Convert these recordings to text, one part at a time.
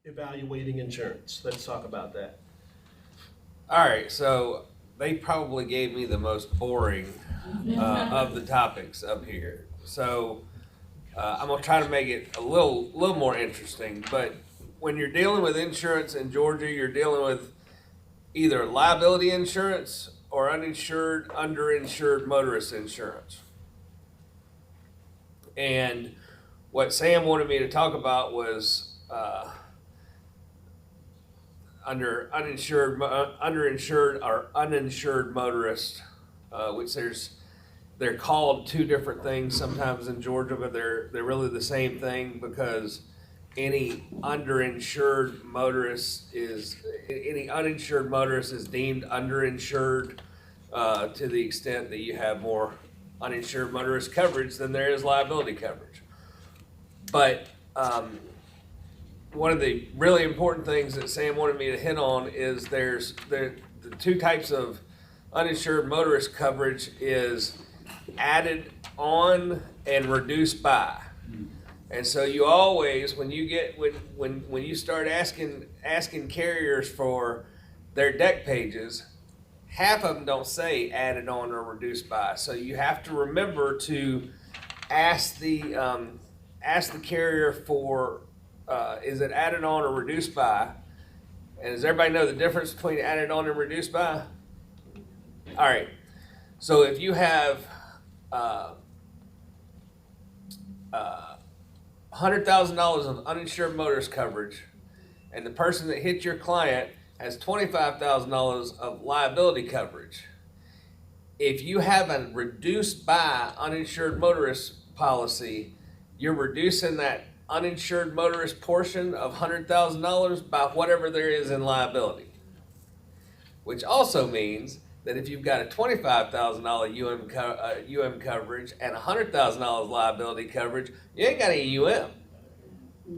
evaluating insurance. Let's talk about that. All right, so they probably gave me the most boring of the topics up here. So I'm gonna try to make it a little more interesting. But when you're dealing with insurance in Georgia, you're dealing with either liability insurance or uninsured, underinsured motorist insurance. And what Sam wanted me to talk about was underinsured or uninsured motorist, which they're called two different things sometimes in Georgia, but they're really the same thing, because any uninsured motorist is deemed underinsured to the extent that you have more uninsured motorist coverage than there is liability coverage. But one of the really important things that Sam wanted me to hit on is the two types of uninsured motorist coverage is added on and reduced by. And so you always, when you start asking carriers for their deck pages, half of them don't say added on or reduced by. So you have to remember to ask the carrier for is it added on or reduced by? And does everybody know the difference between added on and reduced by? All right. So if you have $100,000 of uninsured motorist coverage, and the person that hit your client has $25,000 of liability coverage, if you have a reduced by uninsured motorist policy, you're reducing that uninsured motorist portion of $100,000 by whatever there is in liability. Which also means that if you've got a $25,000 UM coverage and $100,000 liability coverage, you ain't got any UM,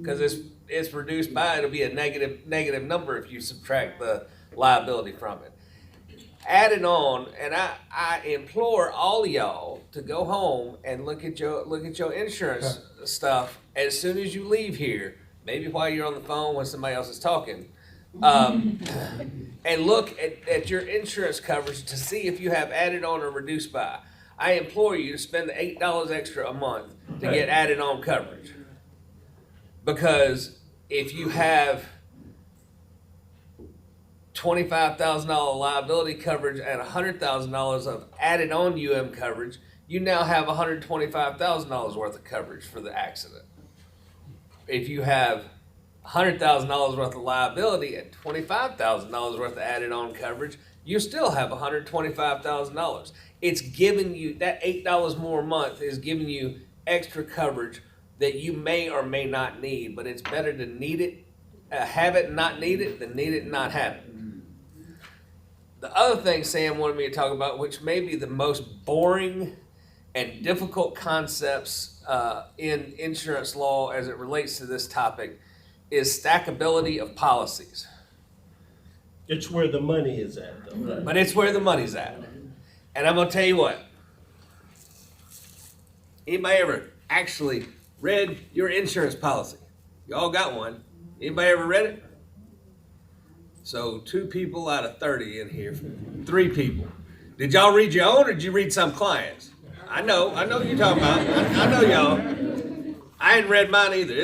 because it's reduced by, it'll be a negative number if you subtract the liability from it. Added on, and I implore all of y'all to go home and look at your insurance stuff as soon as you leave here, maybe while you're on the phone when somebody else is talking, and look at your insurance coverage to see if you have added on or reduced by. I implore you to spend the $8 extra a month to get added on coverage, because if you have $25,000 liability coverage and $100,000 of added on UM coverage, you now have $125,000 worth of coverage for the accident. If you have $100,000 worth of liability and $25,000 worth of added on coverage, you still have $125,000. It's giving you, that $8 more a month is giving you extra coverage that you may or may not need, but it's better to need it, have it and not need it, than need it and not have it. The other thing Sam wanted me to talk about, which may be the most boring and difficult concepts in insurance law as it relates to this topic, is stackability of policies. It's where the money is at, though. Right? But it's where the money's at. And I'm going to tell you what. Anybody ever actually read your insurance policy? You all got one. Anybody ever read it? So 2 people out of 30 in here, 3 people. Did y'all read your own, or did you read some clients? I know you're talking about. I know y'all. I ain't read mine either.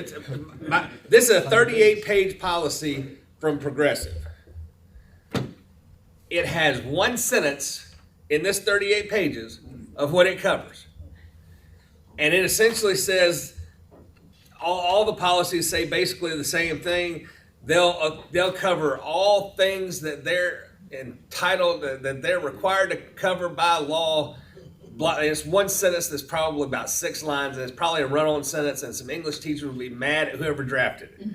This is a 38-page policy from Progressive. It has one sentence in this 38 pages of what it covers. And it essentially says, all the policies say basically the same thing. They'll cover all things that they're entitled, that they're required to cover by law. It's one sentence that's probably about 6 lines, and it's probably a run-on sentence, and some English teachers will be mad at whoever drafted it.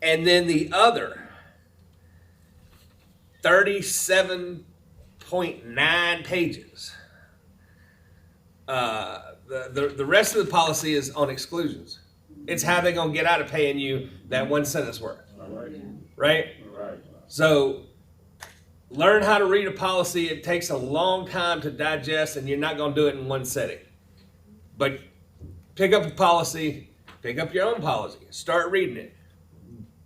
And then the other 37.9 pages, the rest of the policy is on exclusions. It's how they're going to get out of paying you that one sentence worth. Right? So learn how to read a policy. It takes a long time to digest, and you're not going to do it in one setting. But pick up a policy, pick up your own policy, start reading it.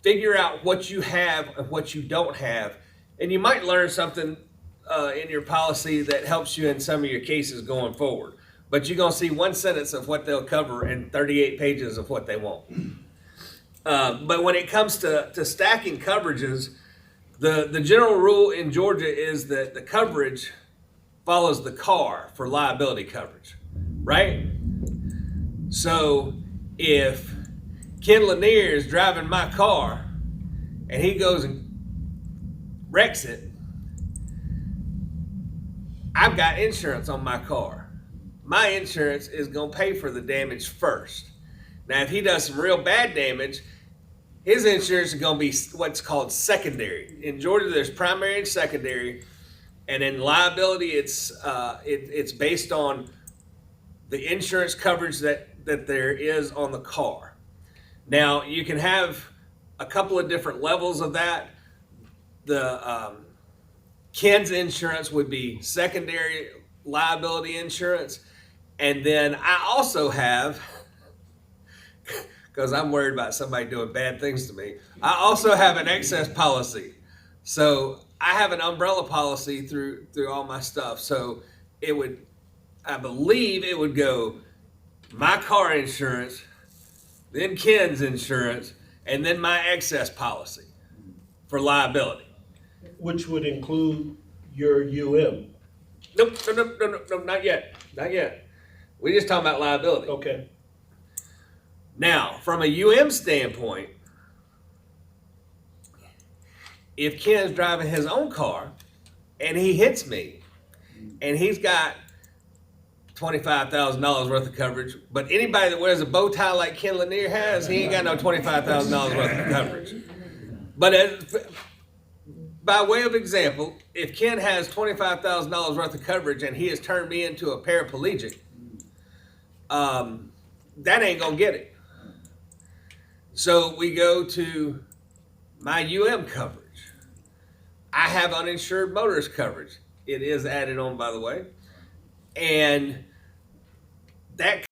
figure out what you have and what you don't have, and you might learn something in your policy that helps you in some of your cases going forward. But you're gonna see one sentence of what they'll cover and 38 pages of what they won't. But when it comes to stacking coverages, the general rule in Georgia is that the coverage follows the car for liability coverage, right? So if Ken Lanier is driving my car and he goes and wrecks it, I've got insurance on my car. My insurance is going to pay for the damage first. Now, if he does some real bad damage, his insurance is going to be what's called secondary. In Georgia, there's primary and secondary, and in liability, it's based on the insurance coverage that there is on the car. Now, you can have a couple of different levels of that. The Ken's insurance would be secondary liability insurance. And then I also have, because I'm worried about somebody doing bad things to me, I also have an excess policy. So I have an umbrella policy through all my stuff. So it would, I believe it would go my car insurance, then Ken's insurance, and then my excess policy for liability. Which would include your UM. Nope, no, not yet. We're just talking about liability. Okay. Now, from a UM standpoint, if Ken's driving his own car and he hits me and he's got $25,000 worth of coverage, but anybody that wears a bow tie like Ken Lanier has, he ain't got no $25,000 worth of coverage. But by way of example, if Ken has $25,000 worth of coverage and he has turned me into a paraplegic, that ain't gonna get it. So we go to my UM coverage. I have uninsured motorist coverage. It is added on, by the way. And that